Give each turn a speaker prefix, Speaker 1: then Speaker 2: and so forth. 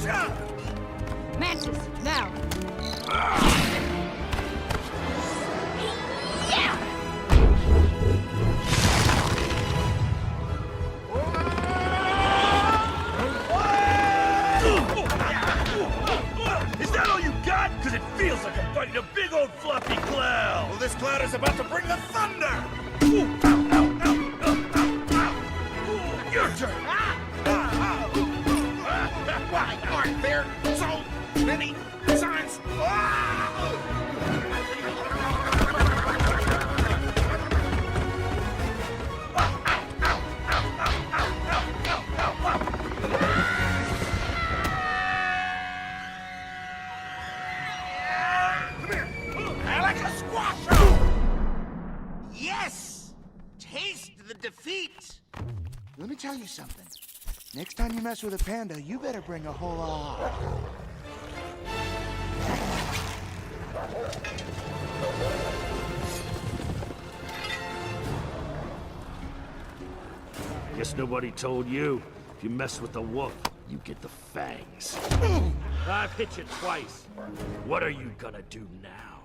Speaker 1: Mantis, now!
Speaker 2: Is that all you got? Because it feels like I'm fighting a big old fluffy cloud! Well, this cloud is about to bring the thunder! Ooh, ow, ow, ow, ow, ow, ow. Ooh, your turn! Why aren't there so many signs?
Speaker 3: Yes! Taste the defeat!
Speaker 4: Let me tell you something. Next time you mess with a panda, you better bring a whole lot.
Speaker 2: Guess nobody told you. If you mess with the wolf, you get the fangs. I've hit you twice. What are you gonna do now?